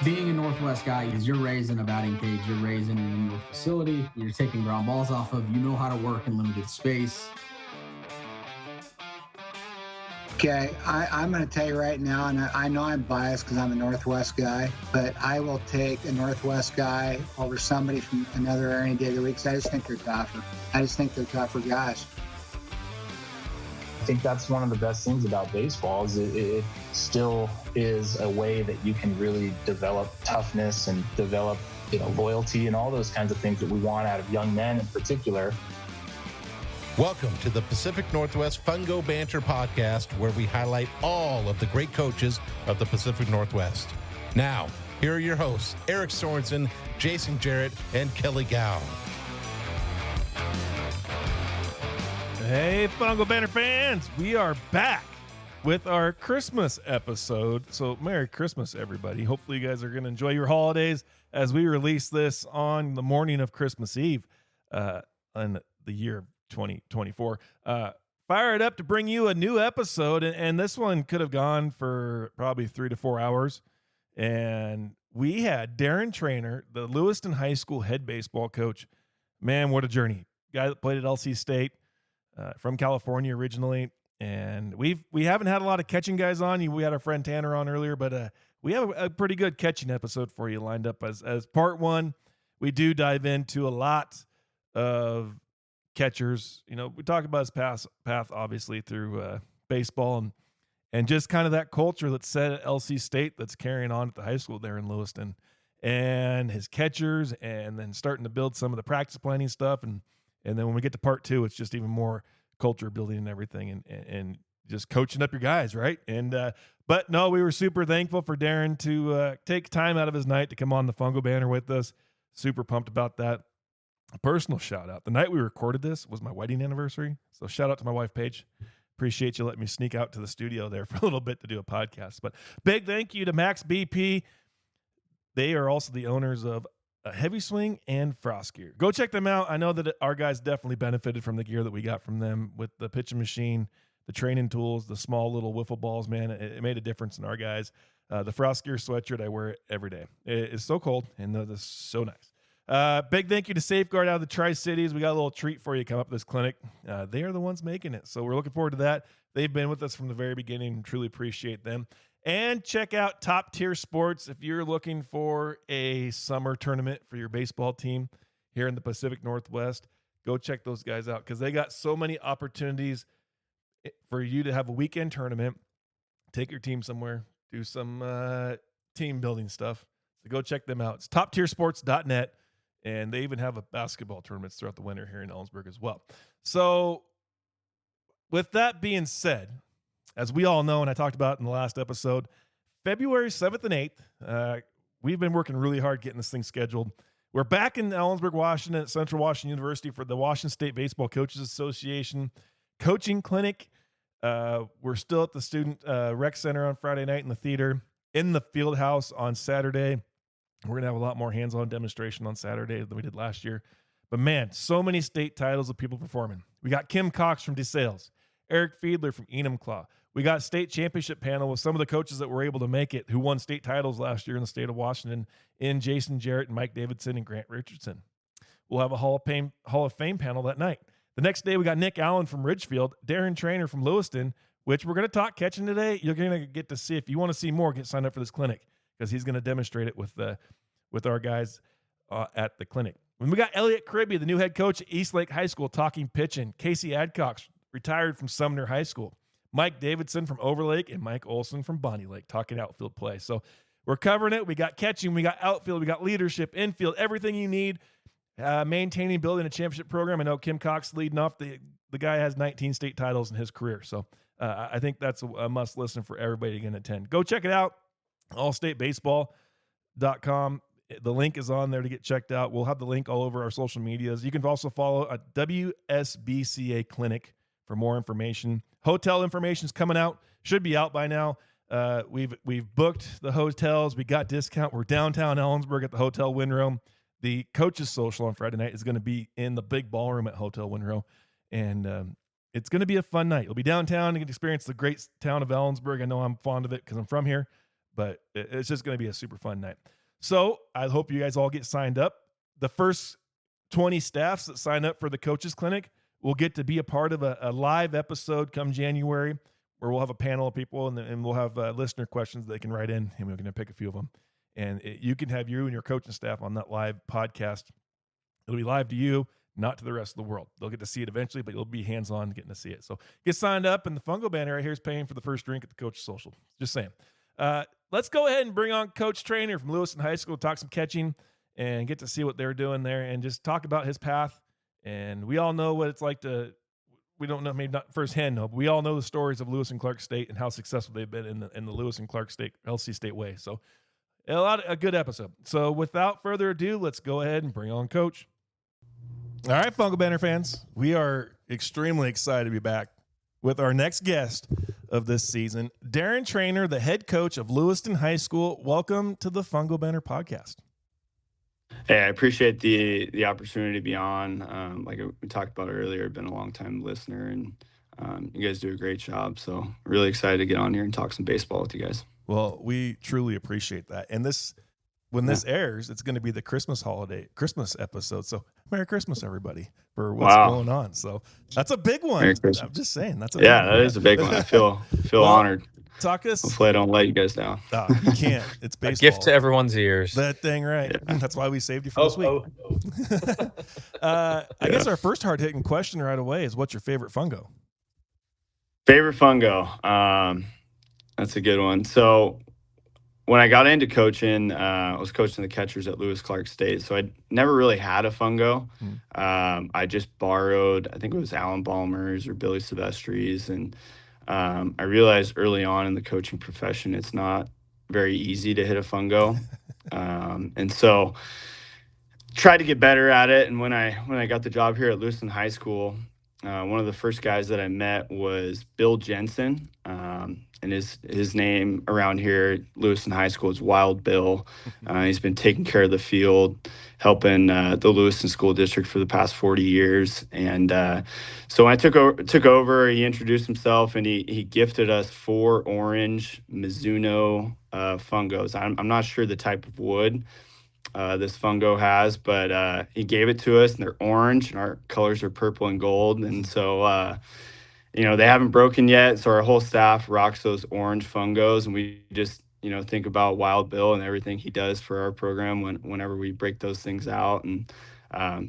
being a Northwest guy is you're raised in a batting cage, you're raised in an indoor facility, you're taking ground balls off of, you know how to work in limited space. Okay, I'm going to tell you right now, and I know I'm biased because I'm a Northwest guy, but I will take a Northwest guy over somebody from another area any day of the week because I just think they're tougher. I just think they're tougher guys. I think that's one of the best things about baseball is it still is a way that you can really develop toughness and develop, loyalty and all those kinds of things that we want out of young men in particular. Welcome to the Pacific Northwest Fungo Banter Podcast, where we highlight all of the great coaches of the Pacific Northwest. Now, here are your hosts, Eric Sorensen, Jason Jarrett, and Kelly Gow. Hey, Fungo Banter fans, we are back with our Christmas episode. So Merry Christmas, everybody. Hopefully you guys are going to enjoy your holidays as we release this on the morning of Christmas Eve in the year of 2024. Fire it up to bring you a new episode, and this one could have gone for probably 3 to 4 hours. And we had Darren Trainor, the Lewiston High School head baseball coach. Man, what a journey. Guy that played at LC State. From California originally, and we haven't had a lot of catching guys on. We had our friend Tanner on earlier, but we have a pretty good catching episode for you lined up as part one. We do dive into a lot of catchers. We talk about his path obviously through baseball and just kind of that culture that's set at LC State that's carrying on at the high school there in Lewiston, and his catchers, and then starting to build some of the practice planning stuff. And then when we get to part two, it's just even more culture building and everything and just coaching up your guys, right? But no, we were super thankful for Darren to take time out of his night to come on the Fungo Banner with us. Super pumped about that. A personal shout out. The night we recorded this was my wedding anniversary. So shout out to my wife, Paige. Appreciate you letting me sneak out to the studio there for a little bit to do a podcast. But big thank you to Max BP. They are also the owners of Heavy Swing and Frost Gear. Go check them out. I know that our guys definitely benefited from the gear that we got from them with the pitching machine, the training tools, the small little wiffle balls, man. It made a difference in our guys. The Frost Gear sweatshirt, I wear it every day. It's so cold, and it's so nice. Big thank you to Safeguard out of the Tri-Cities. We got a little treat for you come up this clinic. They are the ones making it, so we're looking forward to that. They've been with us from the very beginning. Truly appreciate them. And check out Top Tier Sports if you're looking for a summer tournament for your baseball team here in the Pacific Northwest. Go check those guys out because they got so many opportunities for you to have a weekend tournament, take your team somewhere, do some team building stuff. So go check them out. It's toptiersports.net, and they even have a basketball tournaments throughout the winter here in Ellensburg as well. So with that being said, as we all know, and I talked about in the last episode, February 7th and 8th, we've been working really hard getting this thing scheduled. We're back in Ellensburg, Washington at Central Washington University for the Washington State Baseball Coaches Association coaching clinic. We're still at the Student Rec Center on Friday night in the theater, in the field house on Saturday. We're going to have a lot more hands-on demonstration on Saturday than we did last year. But man, so many state titles of people performing. We got Kim Cox from DeSales, Eric Fiedler from Enumclaw. We got state championship panel with some of the coaches that were able to make it who won state titles last year in the state of Washington in Jason Jarrett and Mike Davidson and Grant Richardson. We'll have a Hall of Fame panel that night. The next day, we got Nick Allen from Ridgefield, Darren Trainor from Lewiston, which we're going to talk catching today. You're going to get to see. If you want to see more, get signed up for this clinic because he's going to demonstrate it with our guys at the clinic. When we got Elliot Cribby, the new head coach at Eastlake High School, talking pitching. Casey Adcox, retired from Sumner High School. Mike Davidson from Overlake and Mike Olson from Bonnie Lake talking outfield play. So we're covering it. We got catching, we got outfield, we got leadership, infield, everything you need. Maintaining, building a championship program. I know Kim Cox leading off. The guy has 19 state titles in his career. So I think that's a must listen for everybody going to attend. Go check it out. allstatebaseball.com. The link is on there to get checked out. We'll have the link all over our social medias. You can also follow a WSBCA clinic for more information. Hotel information is coming out. Should be out by now. We've booked the hotels. We got discount. We're downtown Ellensburg at the Hotel Windrow. The coaches social on Friday night is going to be in the big ballroom at Hotel Windrow. And it's going to be a fun night. You'll be downtown and get to experience the great town of Ellensburg. I know I'm fond of it because I'm from here. but it's just going to be a super fun night. So I hope you guys all get signed up. The first 20 staffs that sign up for the Coaches Clinic will get to be a part of a live episode come January, where we'll have a panel of people and we'll have listener questions they can write in, and we're going to pick a few of them. And you can have you and your coaching staff on that live podcast. It'll be live to you, not to the rest of the world. They'll get to see it eventually, but you'll be hands-on getting to see it. So get signed up, and the Fungo Banner right here is paying for the first drink at the Coach Social. Just saying. Let's go ahead and bring on Coach Trainor from Lewiston High School to talk some catching and get to see what they're doing there and just talk about his path. And we all know what it's like we don't know, maybe not firsthand, no, but we all know the stories of Lewis and Clark State and how successful they've been in the Lewis and Clark State, LC State way. So a good episode. So without further ado, let's go ahead and bring on Coach. All right, Fungo Banner fans, we are extremely excited to be back with our next guest of this season, Darren Trainor, the head coach of Lewiston High School. Welcome to the Fungo Banner podcast. Hey, I appreciate the opportunity to be on. Like we talked about earlier, I've been a long-time listener, and you guys do a great job. So really excited to get on here and talk some baseball with you guys. Well, we truly appreciate that. And when this airs, it's going to be the Christmas episode. So Merry Christmas, everybody, for what's going on. So that's a big one. I'm just saying that's that is a big one. I feel honored. Talk us. Hopefully I don't let you guys down. You can't. It's baseball. A gift to everyone's ears. That thing, right? Yeah. That's why we saved you for this week. I guess our first hard-hitting question right away is, what's your favorite fungo? Favorite fungo? That's a good one. So when I got into coaching, I was coaching the catchers at Lewis Clark State. So I never really had a fungo. I just borrowed, I think it was Alan Ballmer's or Billy Silvestri's, and I realized early on in the coaching profession, it's not very easy to hit a fungo. And so tried to get better at it. And when I got the job here at Lewiston High School, one of the first guys that I met was Bill Jensen. And his name around here at Lewiston High School is Wild Bill. He's been taking care of the field, helping the Lewiston School District for the past 40 years. And so when I took over, he introduced himself, and he gifted us 4 orange Mizuno fungos. I'm not sure the type of wood this fungo has, but he gave it to us, and they're orange, and our colors are purple and gold. And so they haven't broken yet, so our whole staff rocks those orange fungos, and we just, think about Wild Bill and everything he does for our program whenever we break those things out. And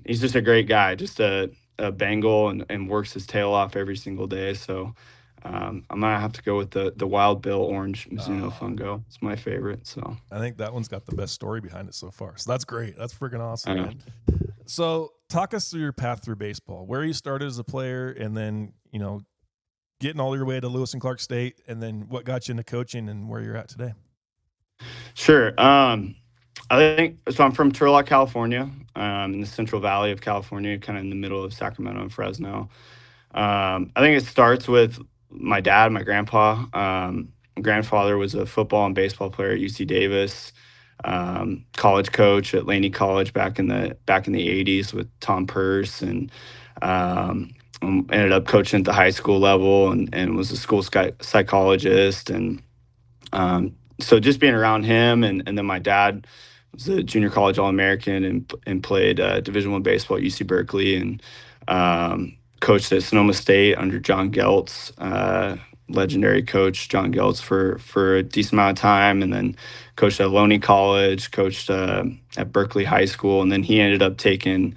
he's just a great guy, just a Bengal, and works his tail off every single day. So I'm going to have to go with the Wild Bill orange Mizuno fungo. It's my favorite. So I think that one's got the best story behind it so far. So that's great. That's freaking awesome, man. So talk us through your path through baseball, where you started as a player, and then, getting all your way to Lewis and Clark State, and then what got you into coaching and where you're at today. Sure. I think so. I'm from Turlock, California, in the Central Valley of California, kind of in the middle of Sacramento and Fresno. I think it starts with my dad, my grandpa. My grandfather was a football and baseball player at UC Davis, college coach at Laney College back in the 80s with Tom Purse, and ended up coaching at the high school level, and was a school psychologist. And so just being around him, and then my dad was a junior college All-American and played Division I baseball at UC Berkeley, and coached at Sonoma State under John Geltz, legendary coach John Geltz for a decent amount of time, and then coached at Loney College, coached at Berkeley High School, and then he ended up taking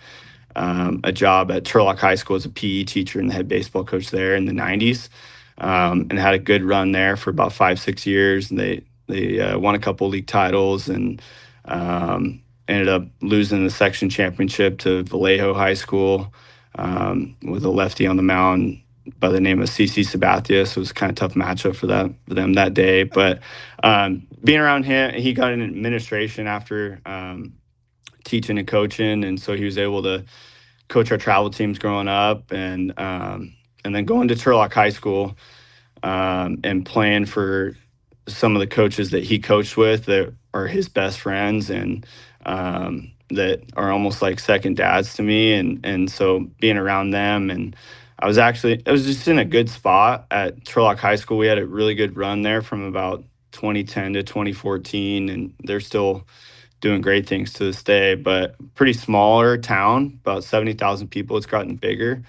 a job at Turlock High School as a PE teacher and the head baseball coach there in the 90s, and had a good run there for about 5-6 years. And they won a couple league titles, and ended up losing the section championship to Vallejo High School with a lefty on the mound by the name of CC Sabathia. So it was kind of tough matchup for them that day. But being around him, he got in administration after teaching and coaching, and so he was able to coach our travel teams growing up, and then going to Turlock High School, and playing for some of the coaches that he coached with that are his best friends, and that are almost like second dads to me, and so being around them. And I was just in a good spot at Turlock High School. We had a really good run there from about 2010 to 2014, and they're still doing great things to this day. But pretty smaller town, about 70,000 people. It's gotten bigger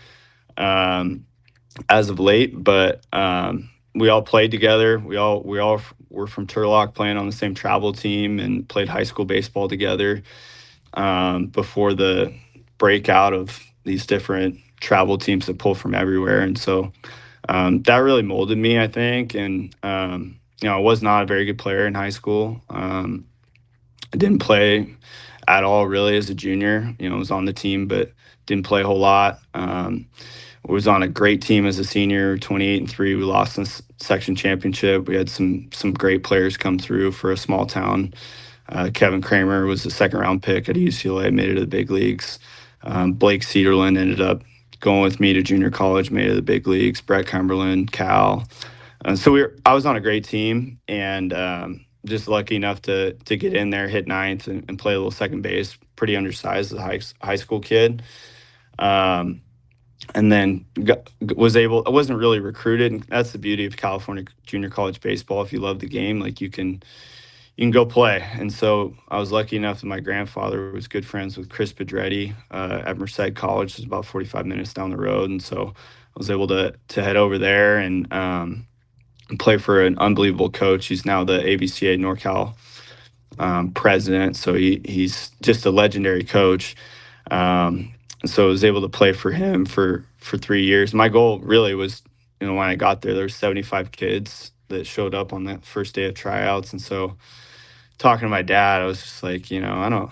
as of late, but we all played together. We all were from Turlock, playing on the same travel team, and played high school baseball together before the breakout of these different travel teams that pull from everywhere. And so that really molded me, I think. And I was not a very good player in high school. I didn't play at all really as a junior. I was on the team, but didn't play a whole lot. Was on a great team as a senior, 28-3. We lost in the section championship. We had some great players come through for a small town. Kevin Kramer was a second-round pick at UCLA, made it to the big leagues. Blake Cederland ended up going with me to junior college, made it to the big leagues. Brett Cumberland, Cal. I was on a great team, and just lucky enough to get in there, hit ninth, and play a little second base. Pretty undersized as a high school kid. And then I wasn't really recruited. And that's the beauty of California junior college baseball. If you love the game, like you can go play. And so I was lucky enough that my grandfather was good friends with Chris Pedretti at Merced College. It was about 45 minutes down the road. And so I was able to head over there and play for an unbelievable coach. He's now the ABCA NorCal president. So he's just a legendary coach. So I was able to play for him for 3 years. My goal really was, when I got there were 75 kids that showed up on that first day of tryouts. And so talking to my dad, I was just like, I don't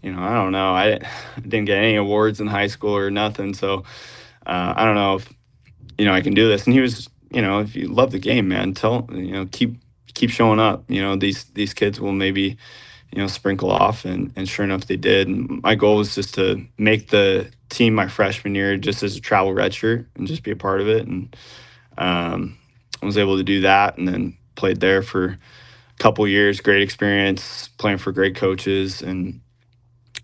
know. I didn't get any awards in high school or nothing. So I don't know if, I can do this. And he was, if you love the game, man, keep showing up. These kids will maybe, sprinkle off, and sure enough, they did. And my goal was just to make the team my freshman year, just as a travel redshirt, and just be a part of it. And I was able to do that, and then played there for a couple years. Great experience, playing for great coaches, and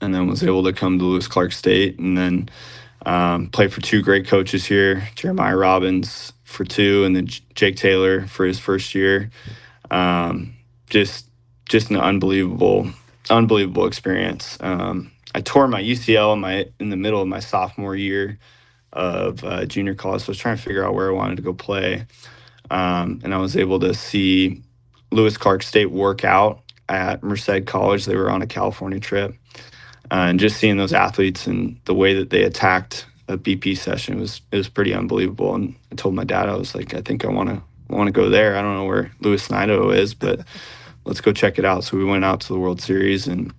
then was able to come to Lewis Clark State, and then played for two great coaches here, Jeremiah Robbins for 2, and then Jake Taylor for his first year. Just an unbelievable experience. I tore my UCL in the middle of my sophomore year of junior college, so I was trying to figure out where I wanted to go play. And I was able to see Lewis Clark State work out at Merced College. They were on a California trip. And just seeing those athletes and the way that they attacked a BP session was pretty unbelievable. And I told my dad, I was like, I think I want to go there. I don't know where Lewiston, Idaho is, but let's go check it out. So we went out to the World Series, and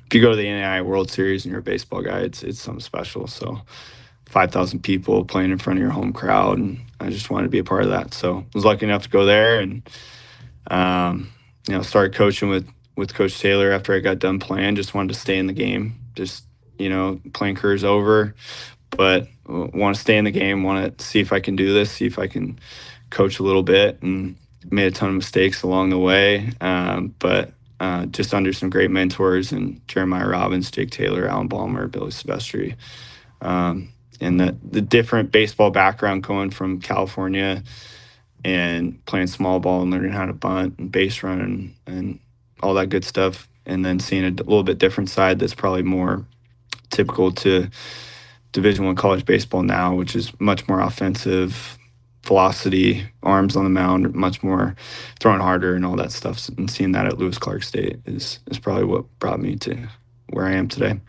if you go to the NAIA World Series and you're a baseball guy, it's something special. So 5,000 people playing in front of your home crowd, and I just wanted to be a part of that. So I was lucky enough to go there, and started coaching with Coach Taylor after I got done playing. Just wanted to stay in the game. Just playing career's over, but want to stay in the game. Want to see if I can do this. See if I can coach a little bit, and made a ton of mistakes along the way, but just under some great mentors, and Jeremiah Robbins, Jake Taylor, Alan Ballmer, Billy Silvestri, and the different baseball background going from California and playing small ball and learning how to bunt and base run and all that good stuff, and then seeing a little bit different side that's probably more typical to Division I college baseball now, which is much more offensive, velocity, arms on the mound, much more throwing harder and all that stuff. And seeing that at Lewis Clark State is probably what brought me to where I am today.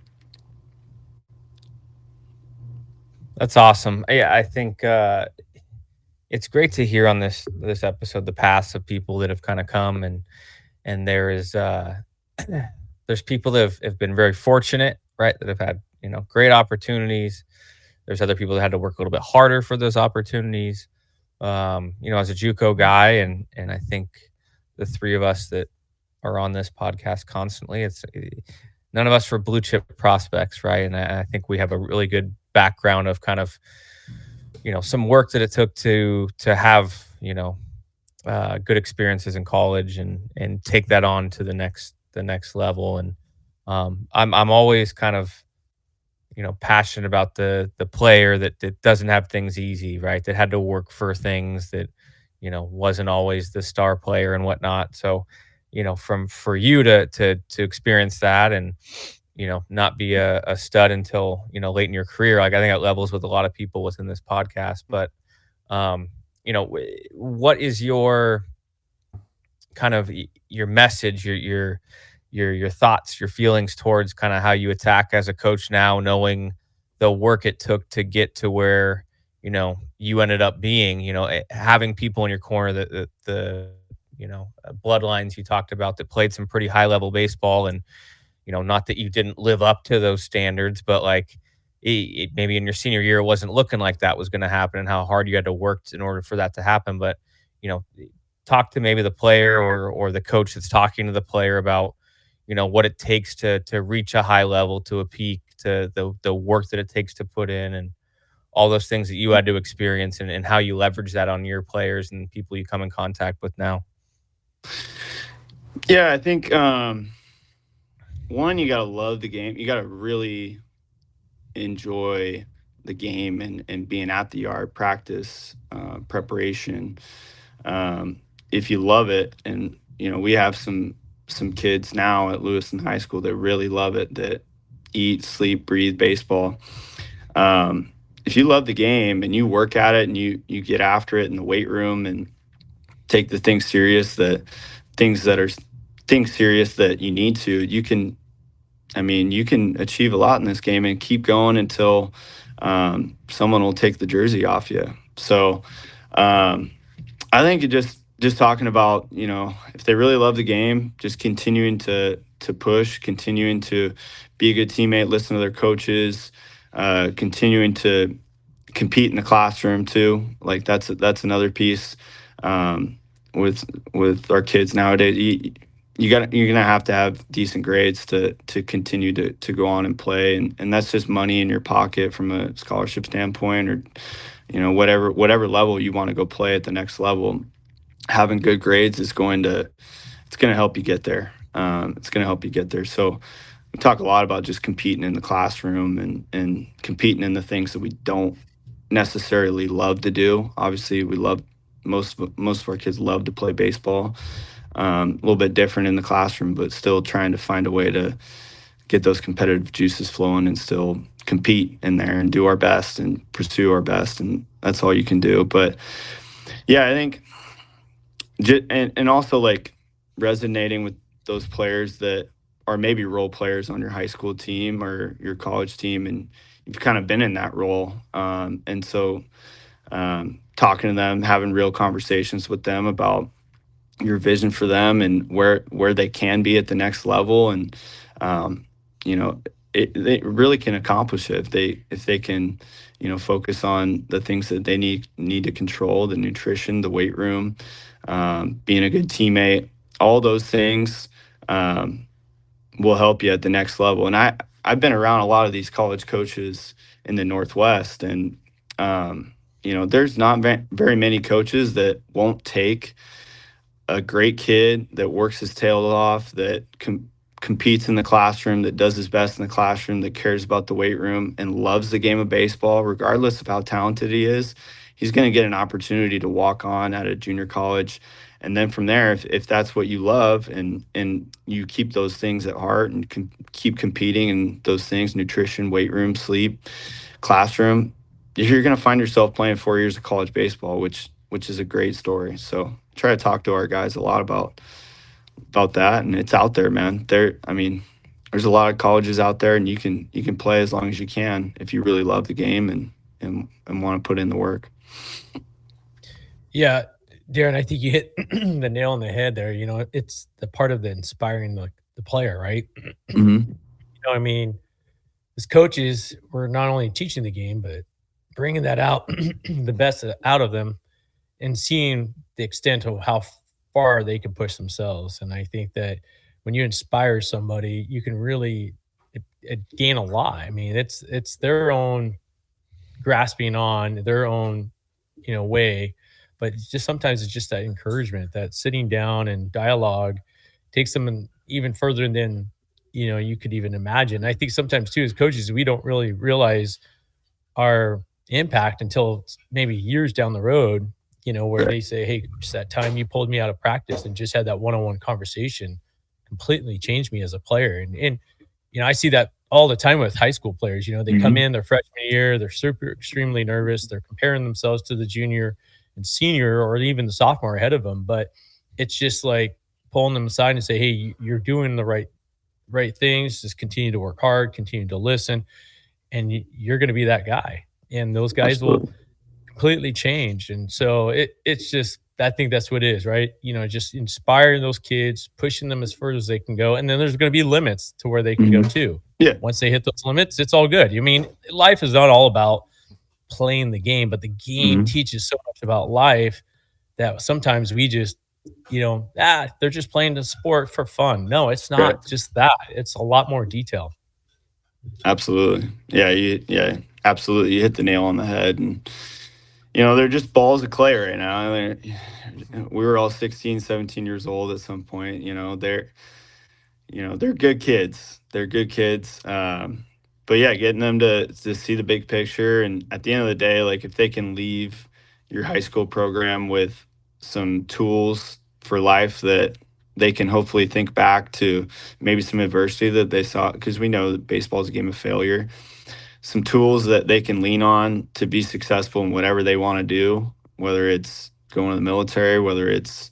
That's awesome. Yeah, I think it's great to hear on this episode the paths of people that have kind of come, and there's people that have been very fortunate, right? That have had great opportunities. There's other people that had to work a little bit harder for those opportunities. As a JUCO guy, and I think the three of us that are on this podcast constantly, it's none of us were blue chip prospects, right? And I think we have a really good background of kind of, some work that it took to have, good experiences in college and take that on to the next level. And I'm always kind of, passionate about the player that doesn't have things easy, right? That had to work for things that, wasn't always the star player and whatnot. So, for you to experience that and, not be a stud until, late in your career, like I think that levels with a lot of people within this podcast. But, what is your kind of your message, your thoughts, your feelings towards kind of how you attack as a coach now, knowing the work it took to get to where you ended up being, having people in your corner that the bloodlines you talked about that played some pretty high level baseball, and not that you didn't live up to those standards, but like maybe in your senior year it wasn't looking like that was going to happen, and how hard you had to work in order for that to happen. But you know talk to maybe the player or the coach that's talking to the player about what it takes to reach a high level, to a peak, to the work that it takes to put in, and all those things that you had to experience, and how you leverage that on your players and people you come in contact with now. Yeah, I think one, you got to love the game. You got to really enjoy the game and being at the yard, practice, preparation. If you love it, and we have some kids now at Lewiston High School that really love it, that eat, sleep, breathe baseball. If you love the game and you work at it and you get after it in the weight room and take the things serious that you need to, you can achieve a lot in this game and keep going until someone will take the jersey off you. So I think it just talking about, if they really love the game, just continuing to push, continuing to be a good teammate, listen to their coaches, continuing to compete in the classroom too. Like that's another piece with our kids nowadays. You're gonna have to have decent grades to continue to go on and play, and that's just money in your pocket from a scholarship standpoint, or whatever level you want to go play at the next level. Having good grades is going to help you get there. It's going to help you get there. So we talk a lot about just competing in the classroom and competing in the things that we don't necessarily love to do. Obviously, we love most of our kids love to play baseball. A little bit different in the classroom, but still trying to find a way to get those competitive juices flowing and still compete in there and do our best and pursue our best. And that's all you can do. But yeah, I think, and also like resonating with those players that are maybe role players on your high school team or your college team, and you've kind of been in that role. And so talking to them, having real conversations with them about your vision for them and where they can be at the next level. And they really can accomplish it if they can focus on the things that they need to control: the nutrition, the weight room, being a good teammate. All those things will help you at the next level. And I've been around a lot of these college coaches in the Northwest, and there's not very many coaches that won't take a great kid that works his tail off, that competes in the classroom, that does his best in the classroom, that cares about the weight room and loves the game of baseball, regardless of how talented he is. He's going to get an opportunity to walk on at a junior college. And then from there, if that's what you love and you keep those things at heart and keep competing in those things: nutrition, weight room, sleep, classroom, you're going to find yourself playing 4 years of college baseball, which is a great story. So try to talk to our guys a lot about that, and it's out there, man. There's a lot of colleges out there, and you can play as long as you can if you really love the game and want to put in the work. Yeah, Darren, I think you hit the nail on the head there. It's the part of the inspiring the player, right? Mm-hmm. As coaches, we're not only teaching the game, but bringing that out, the best out of them, and seeing the extent of how far they can push themselves. And I think that when you inspire somebody, you can really gain a lot. It's their own grasping on their own, way, but sometimes it's just that encouragement, that sitting down and dialogue takes them even further than, you could even imagine. I think sometimes too, as coaches, we don't really realize our impact until maybe years down the road, where they say, hey, Chris, that time you pulled me out of practice and just had that one-on-one conversation completely changed me as a player. And I see that all the time with high school players. They come in their freshman year, they're super extremely nervous. They're comparing themselves to the junior and senior or even the sophomore ahead of them. But it's just like pulling them aside and say, hey, you're doing the right things. Just continue to work hard, continue to listen, and you're going to be that guy. And those guys will completely change. And so it's just, I think that's what it is, right? Just inspiring those kids, pushing them as far as they can go. And then there's going to be limits to where they can go too. Yeah. Once they hit those limits, it's all good. Life is not all about playing the game, but the game teaches so much about life that sometimes we just, they're just playing the sport for fun. No, it's not just that. It's a lot more detail. Absolutely. Yeah, absolutely. You hit the nail on the head. And, they're just balls of clay right now. We were all 16, 17 years old at some point. They're good kids. They're good kids. But yeah, getting them to see the big picture. And at the end of the day, like if they can leave your high school program with some tools for life that they can hopefully think back to maybe some adversity that they saw, because we know that baseball is a game of failure, some tools that they can lean on to be successful in whatever they want to do, whether it's going to the military, whether it's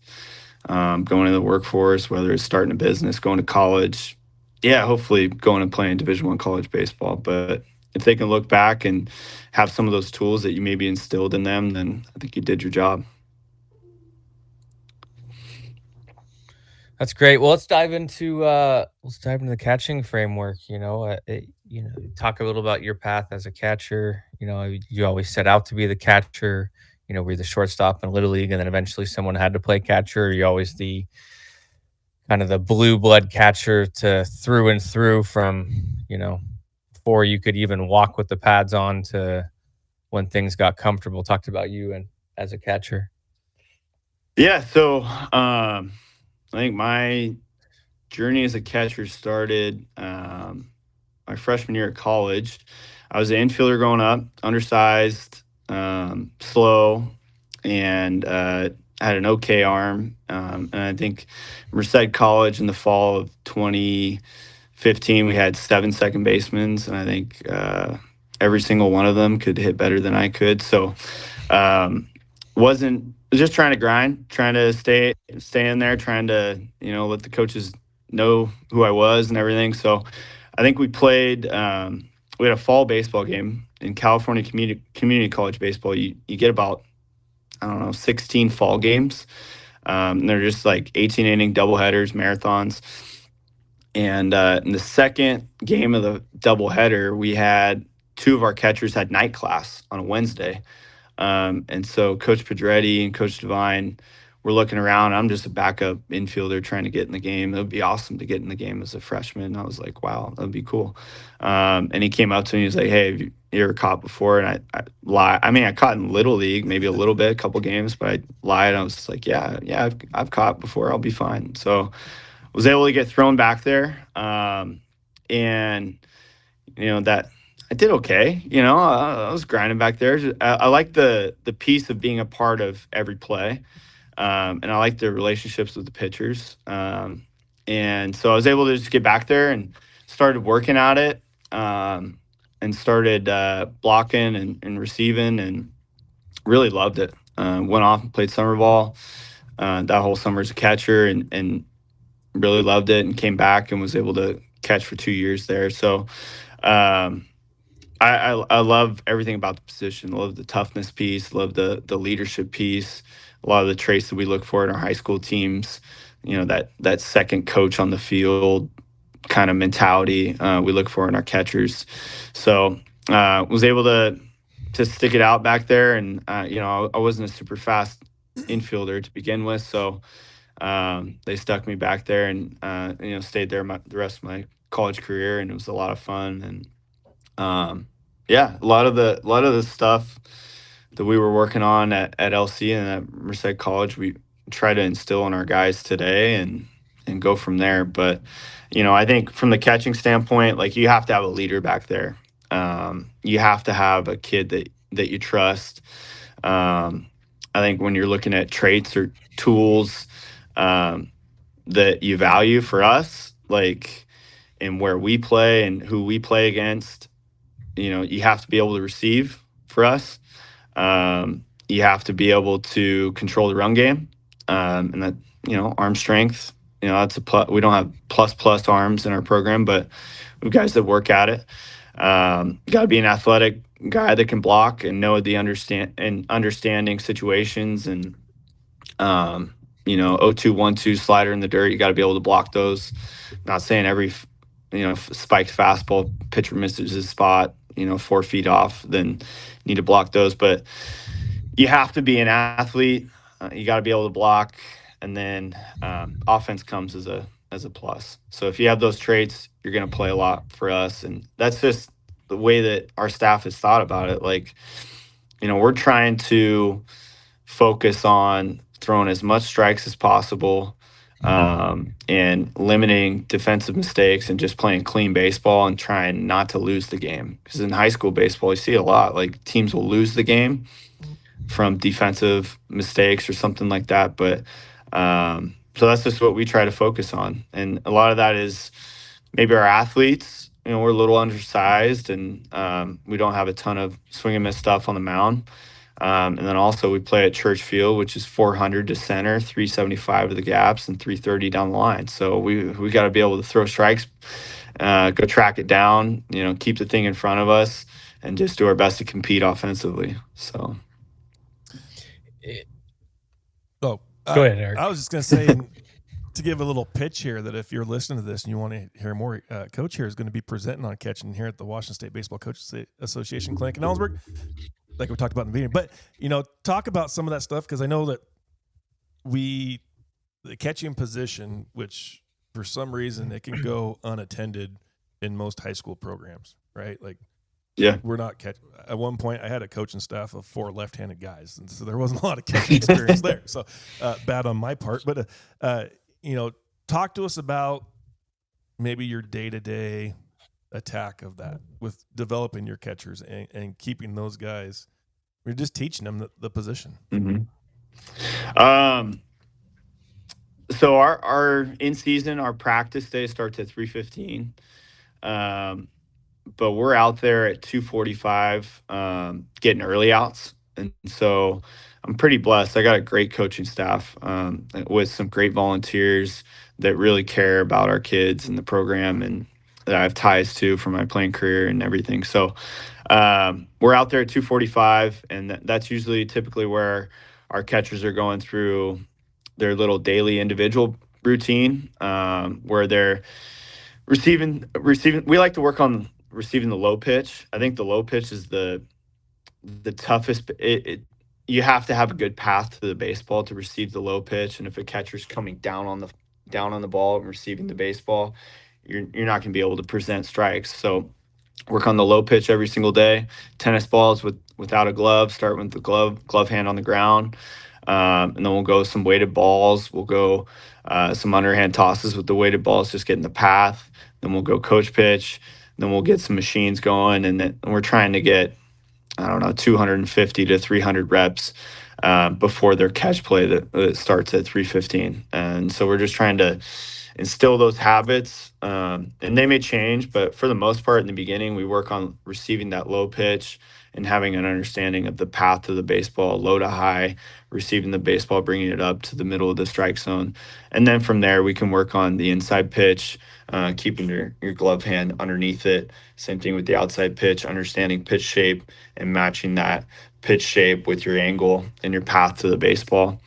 going to the workforce, whether it's starting a business, going to college. Yeah, hopefully going and playing Division I college baseball. But if they can look back and have some of those tools that you maybe instilled in them, then I think you did your job. That's great. Well, let's dive into the catching framework. Talk a little about your path as a catcher. You always set out to be the catcher. Were you the shortstop in Little League, and then eventually someone had to play catcher? Or are you always the kind of the blue blood catcher to through and through from before you could even walk with the pads on to when things got comfortable? Talked about you and as a catcher. Yeah. So I think my journey as a catcher started my freshman year at college. I was an infielder growing up, undersized, slow, and had an okay arm. And I think Merced College in the fall of 2015, we had 7 second basemen, and I think every single one of them could hit better than I could. So was just trying to grind, trying to stay in there, trying to let the coaches know who I was and everything. So I think we played. We had a fall baseball game in California community college baseball. You get about 16 fall games. They're just like 18-inning doubleheaders, marathons. And in the second game of the doubleheader, we had 2 of our catchers had night class on a Wednesday. And so Coach Pedretti and Coach Devine were looking around. I'm just a backup infielder trying to get in the game. It would be awesome to get in the game as a freshman. I was like, wow, that would be cool. And he came up to me. He was like, hey, have you ever caught before? And I lied. I mean, I caught in Little League, maybe a little bit, a couple games, but I lied. I was just like, yeah, I've caught before. I'll be fine. So was able to get thrown back there. And that I did okay. I was grinding back there. I like the piece of being a part of every play. And I like the relationships with the pitchers. And so I was able to just get back there and started working at it, and started blocking and receiving, and really loved it. Went off and played summer ball that whole summer as a catcher, and really loved it, and came back and was able to catch for 2 years there. So I love everything about the position. I love the toughness piece, love the leadership piece, a lot of the traits that we look for in our high school teams, that second coach on the field kind of mentality we look for in our catchers. So was able to stick it out back there. And, I wasn't a super fast infielder to begin with. So they stuck me back there, and, stayed there the rest of my college career. And it was a lot of fun. And a lot of the stuff that we were working on at LC and at Merced College, we try to instill in our guys today and go from there. But, I think from the catching standpoint, like, you have to have a leader back there. You have to have a kid that you trust. I I think when you're looking at traits or tools that you value for us, like and where we play and who we play against, you have to be able to receive for us. You have to be able to control the run game, and that arm strength. That's a plus. We don't have plus arms in our program, but we've guys that work at it. You got to be an athletic guy that can block and know the understanding situations and 0-2, 1-2 slider in the dirt. You got to be able to block those. Not saying every spiked fastball pitcher misses his spot 4 feet off, then need to block those. But you have to be an athlete. You got to be able to block, and then offense comes as a plus. So if you have those traits, you're going to play a lot for us, and that's just the way that our staff has thought about it. Like, we're trying to focus on throwing as much strikes as possible, and limiting defensive mistakes and just playing clean baseball and trying not to lose the game. Because in high school baseball, you see a lot, like teams will lose the game from defensive mistakes or something like that. But so that's just what we try to focus on. And a lot of that is maybe our athletes, we're a little undersized, and we don't have a ton of swing and miss stuff on the mound. And then also we play at Church Field, which is 400 to center, 375 to the gaps, and 330 down the line. So we got to be able to throw strikes, go track it down, keep the thing in front of us, and just do our best to compete offensively. So. Go ahead, Eric. I was just going to say, to give a little pitch here, that if you're listening to this and you want to hear more, Coach here is going to be presenting on catching here at the Washington State Baseball Coaches Association Clinic in Ellensburg, like we talked about in the beginning. But, talk about some of that stuff, because I know that the catching position, which for some reason it can go unattended in most high school programs, right? Like, yeah, we're not catching. At one point, I had a coaching staff of 4 left-handed guys, and so there wasn't a lot of catching experience there. So bad on my part. But talk to us about maybe your day-to-day attack of that with developing your catchers and keeping those guys. We're just teaching them the position. Mm-hmm. So our in season, our practice day starts at 3:15. But we're out there at 2:45, getting early outs. And so I'm pretty blessed. I got a great coaching staff with some great volunteers that really care about our kids and the program, and that I have ties to from my playing career and everything. So we're out there at 2:45, and that's usually typically where our catchers are going through their little daily individual routine, where they're receiving. We like to work on receiving the low pitch. I think the low pitch is the toughest. You have to have a good path to the baseball to receive the low pitch, and if a catcher's coming down on the ball and receiving the baseball, you're not going to be able to present strikes. So work on the low pitch every single day. Tennis balls without a glove, start with the glove hand on the ground, and then we'll go some weighted balls. We'll go some underhand tosses with the weighted balls, just getting the path. Then we'll go coach pitch. Then we'll get some machines going, and then we're trying to get, 250 to 300 reps before their catch play that starts at 3:15. And so we're just trying to instill those habits, and they may change, but for the most part, in the beginning, we work on receiving that low pitch and having an understanding of the path to the baseball, low to high, receiving the baseball, bringing it up to the middle of the strike zone. And then from there, we can work on the inside pitch, keeping your glove hand underneath it. Same thing with the outside pitch, understanding pitch shape and matching that pitch shape with your angle and your path to the baseball.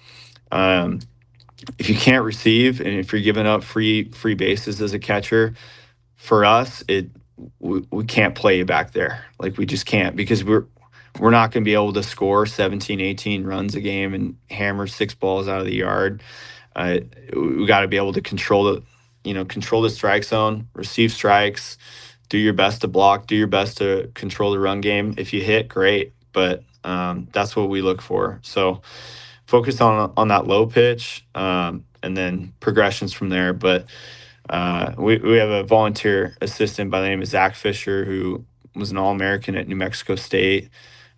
If you can't receive, and if you're giving up free bases as a catcher, for us, we can't play you back there. Like, we just can't, because we're not going to be able to score 17, 18 runs a game and hammer 6 balls out of the yard. We got to be able to control the strike zone, receive strikes, do your best to block, do your best to control the run game. If you hit, great, but that's what we look for. So focus on that low pitch, and then progressions from there. But we have a volunteer assistant by the name of Zach Fisher, who was an All-American at New Mexico State.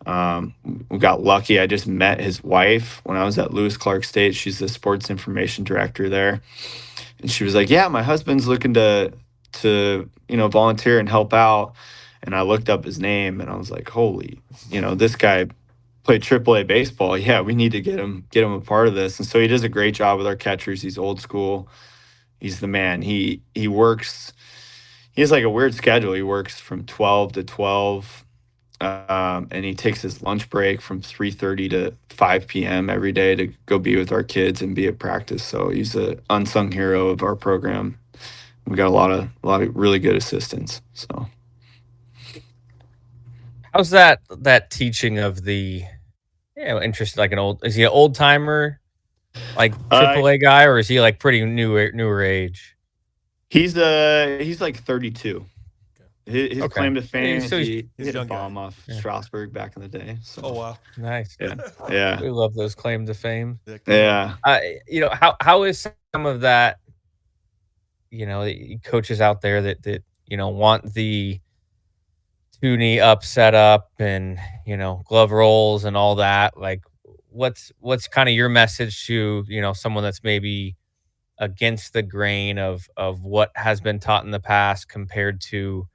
We got lucky. I just met his wife when I was at Lewis Clark State. She's the sports information director there. And she was like, yeah, my husband's looking to volunteer and help out. And I looked up his name and I was like, holy, this guy played AAA baseball. Yeah, we need to get him a part of this. And so he does a great job with our catchers. He's old school. He's the man. He works. He has like a weird schedule. He works from 12 to 12. And he takes his lunch break from 3:30 to 5 p.m. every day to go be with our kids and be at practice. So he's an unsung hero of our program. We got a lot of really good assistants. So how's that teaching of the interest, like is he an old timer, like AAA guy, or is he like pretty newer age? He's like 32. His claim to fame is he hit a bomb off Strasburg back in the day. So. Oh wow, nice. Yeah. We love those claim to fame. Yeah. How is some of that? Coaches out there that want the 2-knee up setup and glove rolls and all that. Like, what's kind of your message to someone that's maybe against the grain of what has been taught in the past compared to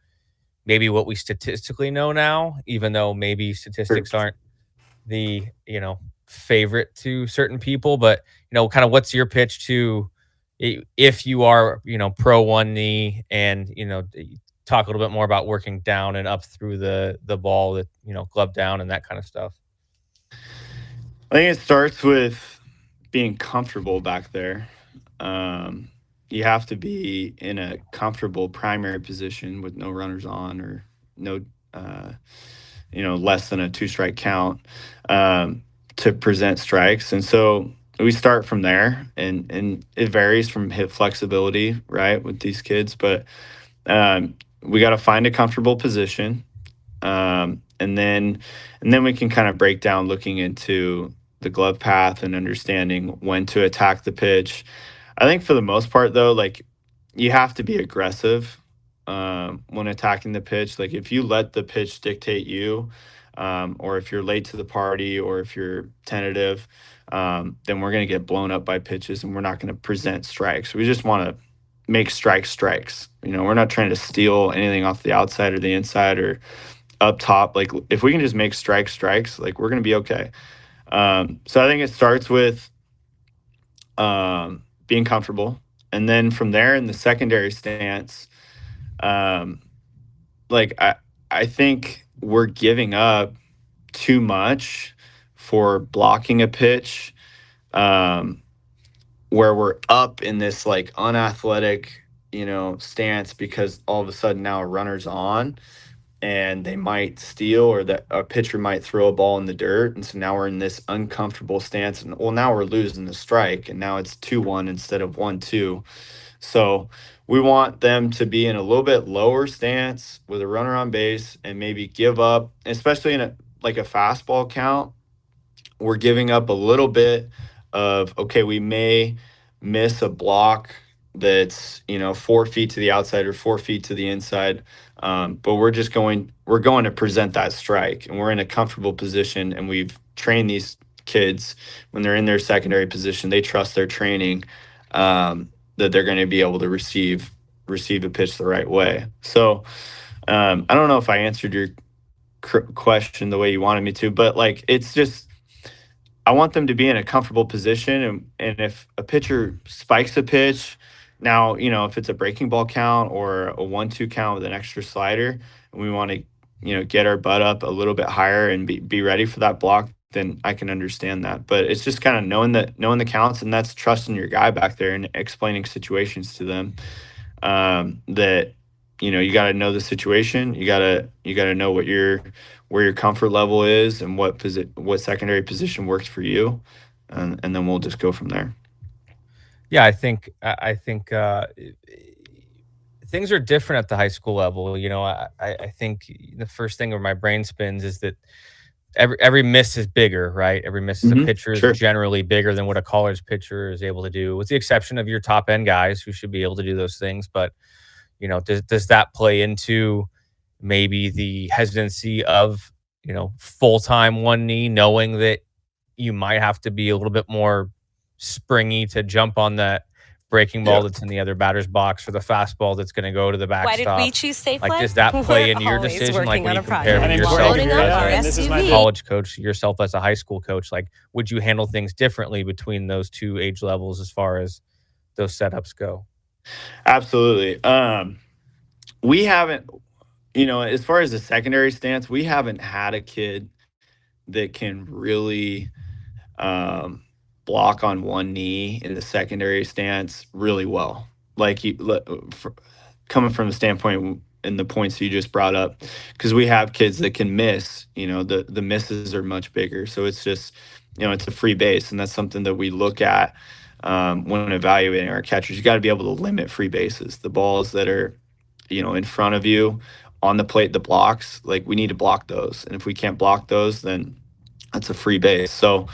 maybe what we statistically know now, even though maybe statistics aren't the, favorite to certain people, but, kind of what's your pitch to, if you are, pro 1 knee and, talk a little bit more about working down and up through the ball, that, glove down and that kind of stuff. I think it starts with being comfortable back there. You have to be in a comfortable primary position with no runners on or no, less than a 2-strike count to present strikes. And so we start from there, and it varies from hip flexibility, right, with these kids. But we got to find a comfortable position, and then we can kind of break down looking into the glove path and understanding when to attack the pitch. I think for the most part, though, like, you have to be aggressive when attacking the pitch. Like, if you let the pitch dictate you, or if you're late to the party, or if you're tentative, then we're going to get blown up by pitches and we're not going to present strikes. We just want to make strikes. We're not trying to steal anything off the outside or the inside or up top. Like, if we can just make strikes, like, we're going to be okay. So I think it starts with being comfortable. And then from there in the secondary stance, like, I think we're giving up too much for blocking a pitch, where we're up in this like unathletic, stance, because all of a sudden now a runner's on and they might steal, or that a pitcher might throw a ball in the dirt. And so now we're in this uncomfortable stance, and now we're losing the strike, and now it's 2-1 instead of 1-2. So we want them to be in a little bit lower stance with a runner on base and maybe give up, especially in a fastball count. We're giving up a little bit of, okay, we may miss a block that's 4 feet to the outside or 4 feet to the inside, but we're going to present that strike, and we're in a comfortable position, and we've trained these kids when they're in their secondary position. They trust their training, that they're going to be able to receive a pitch the right way. So I don't know if I answered your question the way you wanted me to, but like, it's just, I want them to be in a comfortable position, and if a pitcher spikes a pitch, now, if it's a breaking ball count or a 1-2 count with an extra slider, and we want to, get our butt up a little bit higher and be ready for that block, then I can understand that. But it's just kind of knowing the counts, and that's trusting your guy back there and explaining situations to them, that, you got to know the situation. You got to know where your comfort level is and what secondary position works for you. And then we'll just go from there. Yeah, I think things are different at the high school level. I think the first thing where my brain spins is that every miss is bigger, right? Every miss as a pitcher is generally bigger than what a college pitcher is able to do, with the exception of your top end guys who should be able to do those things. But does that play into maybe the hesitancy of full-time one knee, knowing that you might have to be a little bit more springy to jump on that breaking ball that's in the other batter's box, or the fastball that's going to go to the backstop? Why did we choose Safeway? Like, does that play into your Always decision? Like, working when on you a compare project. yourself Loading up our as a SUV. college coach, yourself as a high school coach, like, would you handle things differently between those two age levels as far as those setups go? Absolutely. We haven't, as far as the secondary stance, we haven't had a kid that can really block on one knee in the secondary stance really well. Like, coming from the standpoint and the points you just brought up, because we have kids that can miss, the misses are much bigger. So it's just, it's a free base. And that's something that we look at when evaluating our catchers. You got to be able to limit free bases. The balls that are, in front of you on the plate, the blocks, like, we need to block those. And if we can't block those, then that's a free base. So,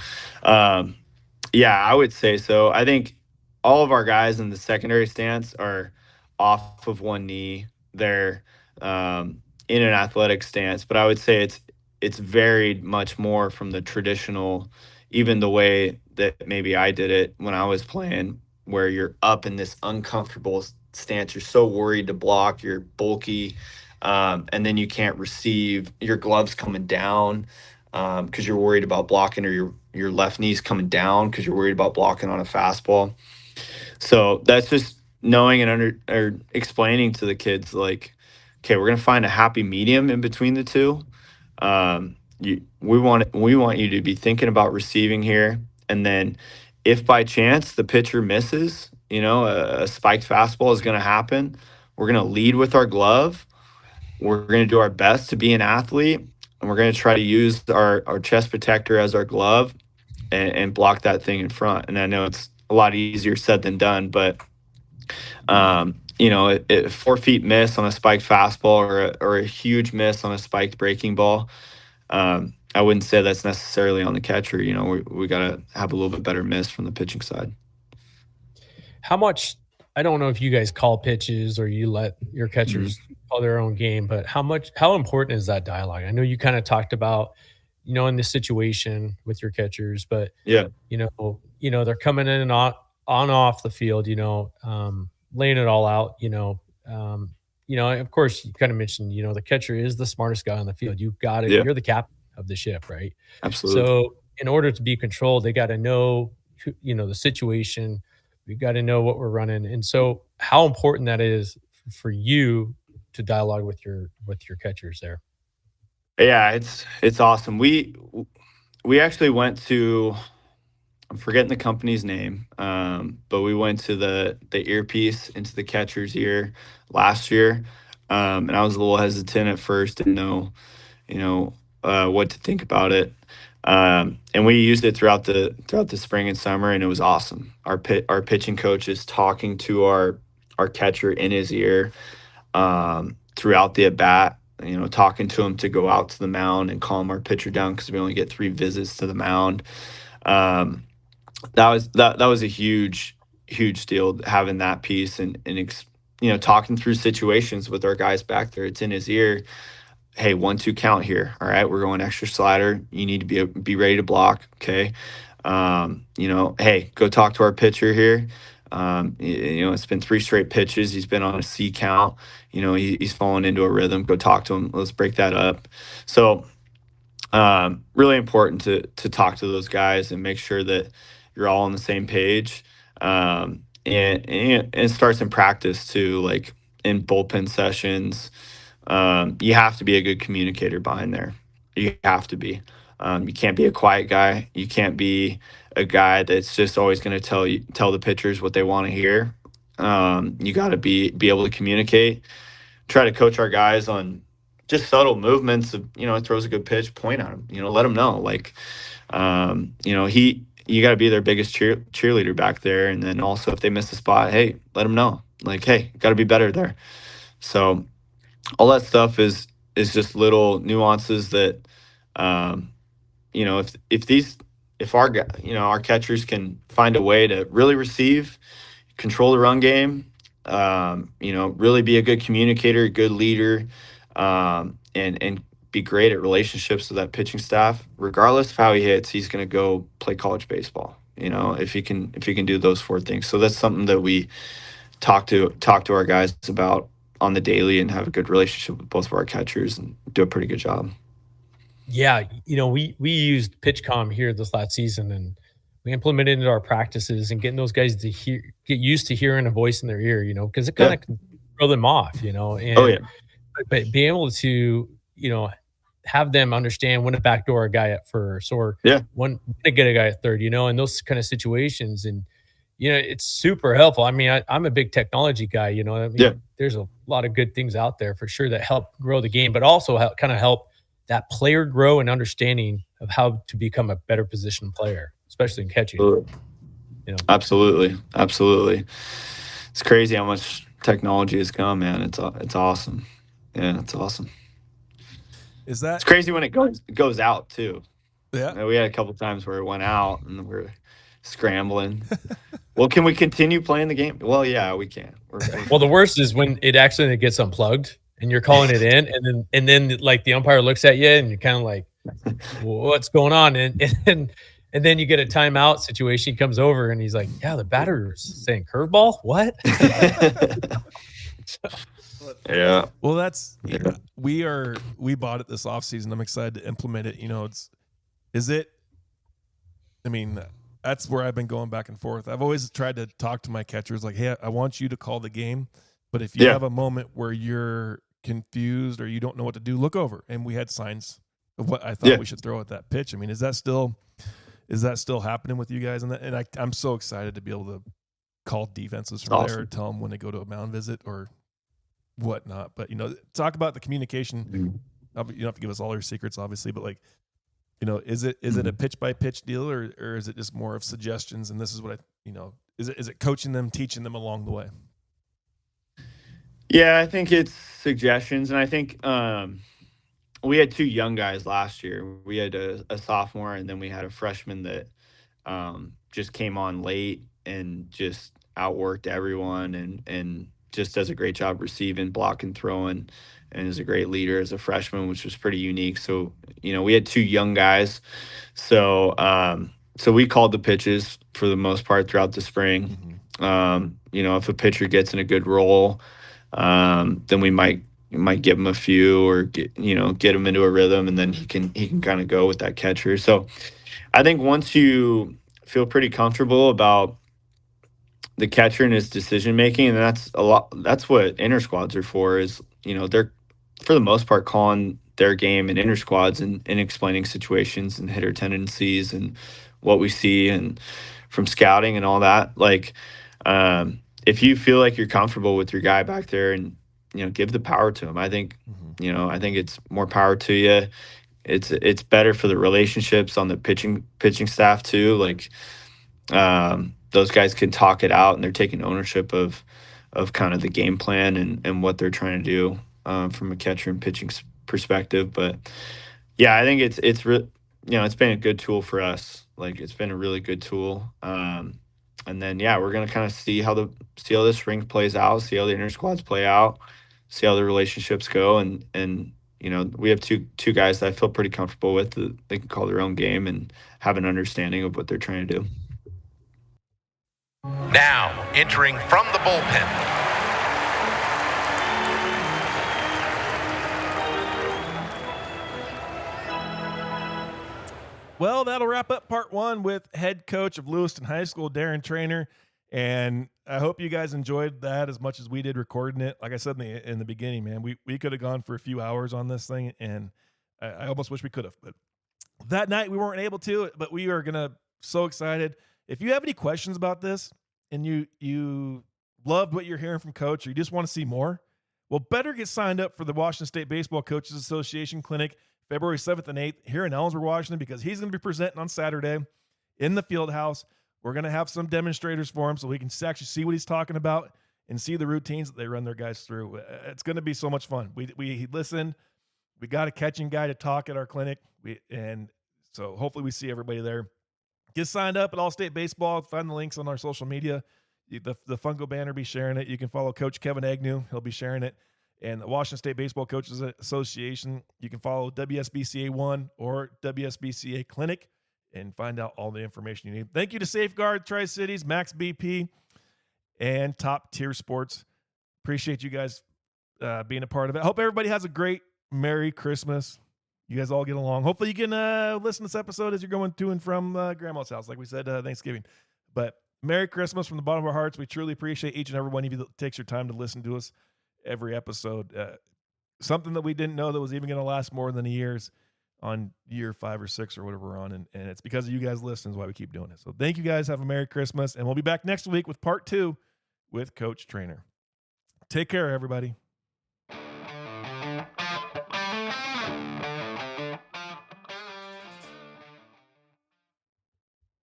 yeah, I would say so. I think all of our guys in the secondary stance are off of one knee. They're in an athletic stance, but I would say it's varied much more from the traditional, even the way that maybe I did it when I was playing, where you're up in this uncomfortable stance. You're so worried to block. You're bulky, and then you can't receive. Your gloves coming down because you're worried about blocking, or your left knee's coming down because you're worried about blocking on a fastball. So that's just knowing and or explaining to the kids, like, okay, we're gonna find a happy medium in between the two. We want you to be thinking about receiving here, and then if by chance the pitcher misses, a spiked fastball is going to happen. We're going to lead with our glove. We're going to do our best to be an athlete, and we're going to try to use our chest protector as our glove and block that thing in front. And I know it's a lot easier said than done, but 4 feet miss on a spiked fastball, or a huge miss on a spiked breaking ball, I wouldn't say that's necessarily on the catcher. We got to have a little bit better miss from the pitching side. How much, I don't know if you guys call pitches or you let your catchers call their own game, but how important is that dialogue? I know you kind of talked about, in this situation with your catchers, but yeah, they're coming in and off the field, laying it all out, of course you kind of mentioned, the catcher is the smartest guy on the field. You've got it. Yeah. You're the captain of the ship, right? Absolutely. So in order to be controlled, they got to know, the situation. We got to know what we're running. And so how important that is for you to dialogue with your catchers there. Yeah, it's awesome. We actually went to, I'm forgetting the company's name, but we went to the earpiece into the catcher's ear last year, and I was a little hesitant at first, didn't know, what to think about it, and we used it throughout the spring and summer, and it was awesome. Our pitching coach is talking to our catcher in his ear throughout the at bat. Talking to him to go out to the mound and calm our pitcher down, because we only get 3 visits to the mound. That was a huge deal, having that piece and talking through situations with our guys back there. It's in his ear. Hey, 1-2 count here. All right, we're going extra slider. You need to be ready to block. Okay. Hey, go talk to our pitcher here. It's been 3 straight pitches. He's been on a C count. He's fallen into a rhythm. Go talk to him. Let's break that up. So really important to talk to those guys and make sure that you're all on the same page. And it starts in practice too, like in bullpen sessions. You have to be a good communicator behind there. You have to be. You can't be a quiet guy. You can't be a guy that's just always going to tell the pitchers what they want to hear. You got to be able to communicate. Try to coach our guys on just subtle movements of, it throws a good pitch, point at him, let him know, like, you got to be their biggest cheerleader back there. And then also, if they miss a spot, hey, let them know, like, hey, got to be better there. So all that stuff is just little nuances that, if our catchers can find a way to really receive, control the run game, really be a good communicator, good leader, and be great at relationships with that pitching staff. Regardless of how he hits, he's going to go play college baseball. If he can do those 4 things. So that's something that we talk to our guys about on the daily, and have a good relationship with both of our catchers and do a pretty good job. Yeah, we used PitchCom here this last season, and we implemented it into our practices and getting those guys to get used to hearing a voice in their ear, because it kind of can throw them off, and Oh yeah. but being able to, have them understand when to backdoor a guy at first, or when to get a guy at third, in those kind of situations. And, it's super helpful. I mean, I'm a big technology guy, there's a lot of good things out there for sure that help grow the game, but also help that player grow and understanding of how to become a better positioned player, especially in catching. Absolutely. It's crazy how much technology has come, man. It's awesome. Yeah, it's awesome. It's crazy when it goes out too. Yeah. We had a couple times where it went out and we're scrambling. Well, can we continue playing the game? Well, yeah, we can. Well, the worst is when it accidentally gets unplugged and you're calling it in, and then like the umpire looks at you and you're kind of like, what's going on? And then you get a timeout situation. He comes over and he's like, yeah, the batter's saying curveball. What? Yeah. Well, we bought it this offseason. I'm excited to implement it. That's where I've been going back and forth. I've always tried to talk to my catchers like, hey, I want you to call the game, but if you have a moment where you're confused or you don't know what to do, look over. And we had signs of what I thought we should throw at that pitch. I mean, is that still happening with you guys? And I'm so excited to be able to call defenses from there, or tell them when they go to a mound visit or whatnot. But talk about the communication. You don't have to give us all your secrets, obviously, but is it a pitch by pitch deal, or is it just more of suggestions? And this is what is it coaching them, teaching them along the way? Yeah, I think it's suggestions, and I think we had 2 young guys last year. We had a sophomore, and then we had a freshman that just came on late and just outworked everyone, and just does a great job receiving, blocking, throwing, and is a great leader as a freshman, which was pretty unique. So, we had 2 young guys. So, so we called the pitches for the most part throughout the spring. If a pitcher gets in a good role, then we might give him a few, or get him into a rhythm, and then he can kind of go with that catcher. So I think once you feel pretty comfortable about the catcher and his decision making, and that's what inter squads are for, is they're for the most part calling their game in inter squads and explaining situations and hitter tendencies and what we see and from scouting and all that. Like, if you feel like you're comfortable with your guy back there, and give the power to him, I think I think it's more power to you. It's better for the relationships on the pitching staff too. Like, those guys can talk it out, and they're taking ownership of kind of the game plan and what they're trying to do from a catcher and pitching perspective. But yeah, I think it's been a good tool for us. Like, it's been a really good tool. And then we're gonna kind of see how this spring plays out, see how the inter squads play out, see how the relationships go, and we have two guys that I feel pretty comfortable with, that they can call their own game and have an understanding of what they're trying to do. Now, entering from the bullpen, well, that'll wrap up part 1 with head coach of Lewiston High School, Darren Trainor. And I hope you guys enjoyed that as much as we did recording it. Like I said in the beginning, man, we could have gone for a few hours on this thing, and I almost wish we could have. But that night we weren't able to, but we are so excited. If you have any questions about this, and you loved what you're hearing from Coach, or you just want to see more, well, better get signed up for the Washington State Baseball Coaches Association Clinic, February 7th and 8th here in Ellensburg, Washington, because he's going to be presenting on Saturday in the field house. We're going to have some demonstrators for him so we can actually see what he's talking about and see the routines that they run their guys through. It's going to be so much fun. We listened. We got a catching guy to talk at our clinic, and so hopefully we see everybody there. Get signed up at All State Baseball. Find the links on our social media. The Funko banner be sharing it. You can follow Coach Kevin Agnew. He'll be sharing it. and the Washington State Baseball Coaches Association. You can follow WSBCA1 or WSBCA Clinic and find out all the information you need. Thank you to Safeguard Tri-Cities, Max BP, and Top Tier Sports. Appreciate you guys being a part of it. Hope everybody has a great Merry Christmas. You guys all get along. Hopefully you can listen to this episode as you're going to and from Grandma's house, like we said, Thanksgiving. But Merry Christmas from the bottom of our hearts. We truly appreciate each and every one of you that takes your time to listen to us every episode. Something that we didn't know that was even going to last more than a year's on year 5 or 6 or whatever we're on. And it's because of you guys listening is why we keep doing it. So thank you guys. Have a Merry Christmas. And we'll be back next week with part 2 with Coach Trainor. Take care, everybody.